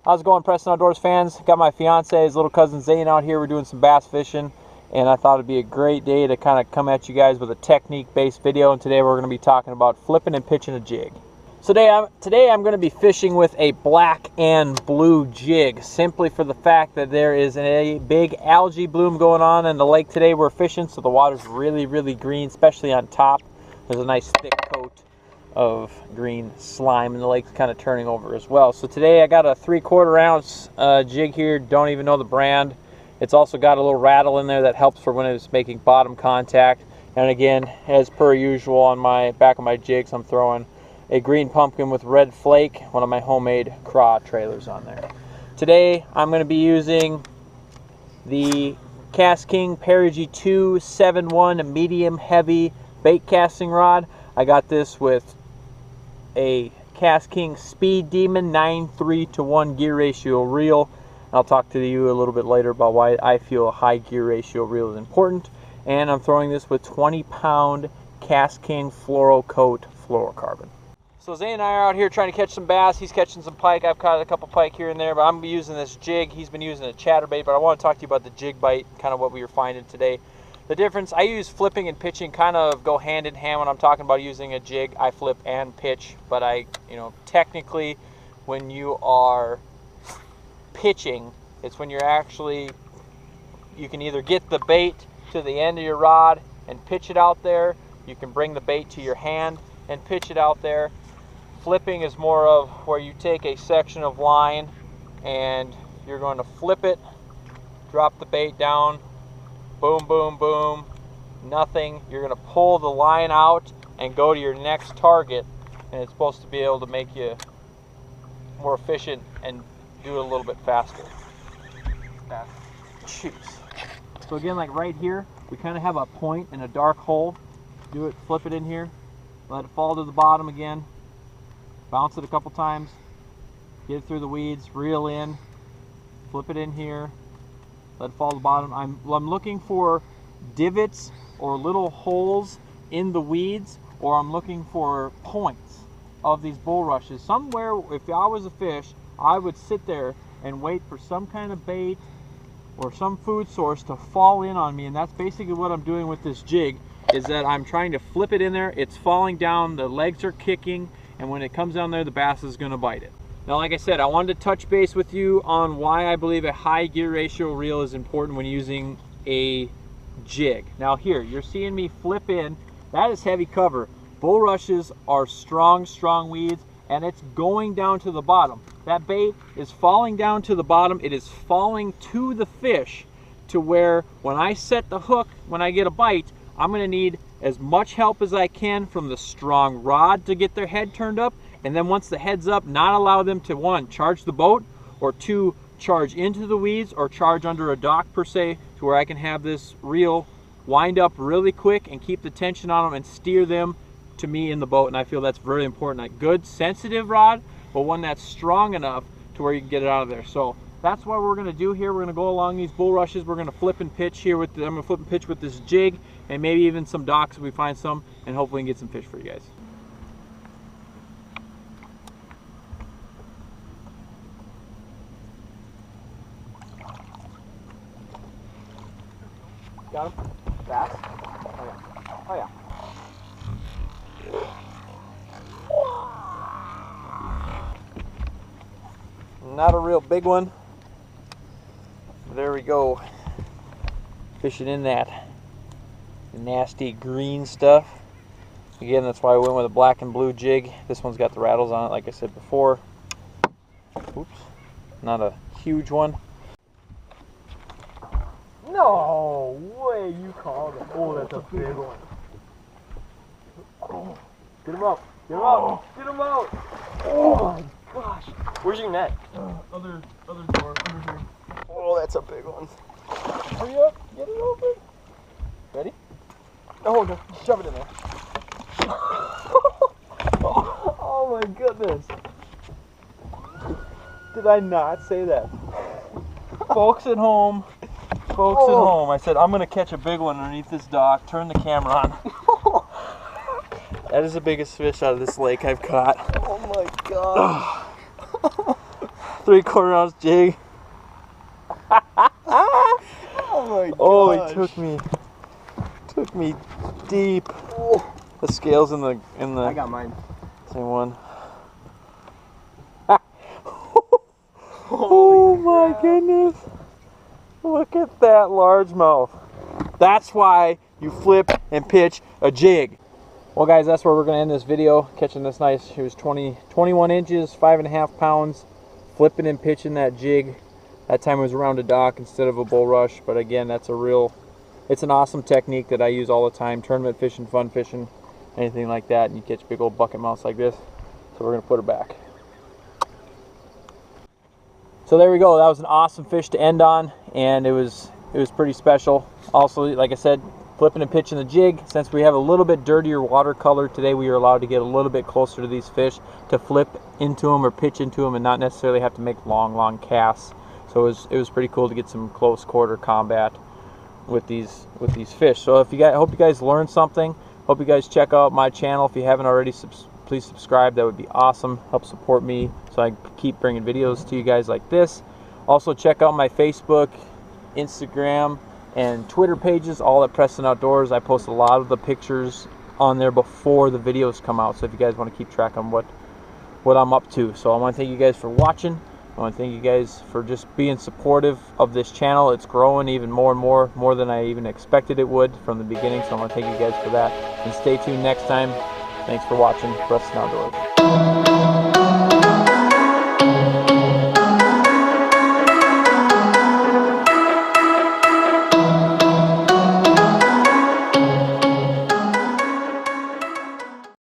How's it going, Preston Outdoors fans? Got my fiance's little cousin Zane out here. We're doing some bass fishing, and I thought it'd be a great day to kind of come at you guys with a technique-based video. And today we're going to be talking about flipping and pitching a jig. So today I'm going to be fishing with a black and blue jig, simply for the fact that there is a big algae bloom going on in the lake today we're fishing, so the water's really, really green, especially on top. There's a nice thick coat of green slime, and the lake's kind of turning over as well. So today I got a 3/4 ounce jig here. Don't even know the brand. It's also got a little rattle in there that helps for when it's making bottom contact. And again, as per usual, on my back of my jigs, I'm throwing a green pumpkin with red flake, one of my homemade craw trailers on there. Today I'm going to be using the KastKing Perigee 271 medium heavy bait casting rod. I got this with a KastKing Speed Demon 9:3:1 gear ratio reel. I'll talk to you a little bit later about why I feel a high gear ratio reel is important. And I'm throwing this with 20-pound KastKing Fluorocoat fluorocarbon. So Zane and I are out here trying to catch some bass. He's catching some pike. I've caught a couple pike here and there, but I'm using this jig. He's been using a chatterbait, but I want to talk to you about the jig bite, kind of what we were finding today. The difference, I use flipping and pitching kind of go hand in hand when I'm talking about using a jig. I flip and pitch, but technically when you are pitching, it's when you're actually, you can either get the bait to the end of your rod and pitch it out there. You can bring the bait to your hand and pitch it out there. Flipping is more of where you take a section of line and you're going to flip it, drop the bait down, boom, boom, boom, nothing. You're going to pull the line out and go to your next target, and it's supposed to be able to make you more efficient and do it a little bit faster. Jeez. So again, like right here, we kind of have a point in a dark hole. Do it, flip it in here, let it fall to the bottom again, bounce it a couple times, get it through the weeds, reel in, flip it in here, let it fall to the bottom. I'm looking for divots or little holes in the weeds, or I'm looking for points of these bulrushes. Somewhere, if I was a fish, I would sit there and wait for some kind of bait or some food source to fall in on me, and that's basically what I'm doing with this jig, is that I'm trying to flip it in there, it's falling down, the legs are kicking, and when it comes down there, the bass is going to bite it. Now, like I said, I wanted to touch base with you on why I believe a high gear ratio reel is important when using a jig. Now here, you're seeing me flip in. That is heavy cover. Bulrushes are strong, strong weeds, and it's going down to the bottom. That bait is falling down to the bottom. It is falling to the fish to where when I set the hook, when I get a bite, I'm going to need as much help as I can from the strong rod to get their head turned up. And then once the head's up, not allow them to, one, charge the boat, or two, charge into the weeds or charge under a dock per se, to where I can have this reel wind up really quick and keep the tension on them and steer them to me in the boat. And I feel that's very important. A good sensitive rod, but one that's strong enough to where you can get it out of there. So that's what we're going to do here. We're going to go along these bulrushes. We're going to flip and pitch here with I'm going to flip and pitch with this jig, and maybe even some docks if we find some, and hopefully we can get some fish for you guys. Got him? Bass? Oh yeah. Oh yeah. Not a real big one. There we go. Fishing in that nasty green stuff. Again, that's why I went with a black and blue jig. This one's got the rattles on it, like I said before. Oops. Not a huge one. No way you called it. Oh, that's a big one. Oh. Get him out. Get him out. Get him out. Oh my gosh. Where's your net? Other door, under here. Oh, that's a big one. Hurry up. Get it open. Ready? Oh, no. Shove it in there. Oh my goodness. Did I not say that? Folks at home. Folks at home, I said I'm going to catch a big one underneath this dock, turn the camera on. That is the biggest fish out of this lake I've caught. Oh my god. 3/4 ounce jig. Oh my god. Oh, he took me deep. Oh. The scales in the I got mine. same one. Holy Oh my crap. goodness. Look at that largemouth. That's why you flip and pitch a jig. Well guys, that's where we're going to end this video. Catching this nice, it was 21 inches, 5.5 pounds. Flipping and pitching that jig. That time it was around a dock instead of a bulrush. But again, it's an awesome technique that I use all the time. Tournament fishing, fun fishing, anything like that. And you catch big old bucket mouths like this. So we're going to put her back. So there we go. That was an awesome fish to end on, and it was pretty special. Also, like I said, flipping and pitching the jig. Since we have a little bit dirtier watercolor today, we are allowed to get a little bit closer to these fish to flip into them or pitch into them, and not necessarily have to make long casts. So it was pretty cool to get some close quarter combat with these fish. So if you guys, I hope you guys learned something. Hope you guys check out my channel. If you haven't already, please subscribe. That would be awesome. Help support me so I keep bringing videos to you guys like this. Also check out my Facebook, Instagram, and Twitter pages, all at Preston Outdoors. I post a lot of the pictures on there before the videos come out, so if you guys want to keep track on what I'm up to. So I want to thank you guys for watching. I want to thank you guys for just being supportive of this channel. It's growing even more and more than I even expected it would from the beginning. So I want to thank you guys for that. And stay tuned next time. Thanks for watching Preston Outdoors.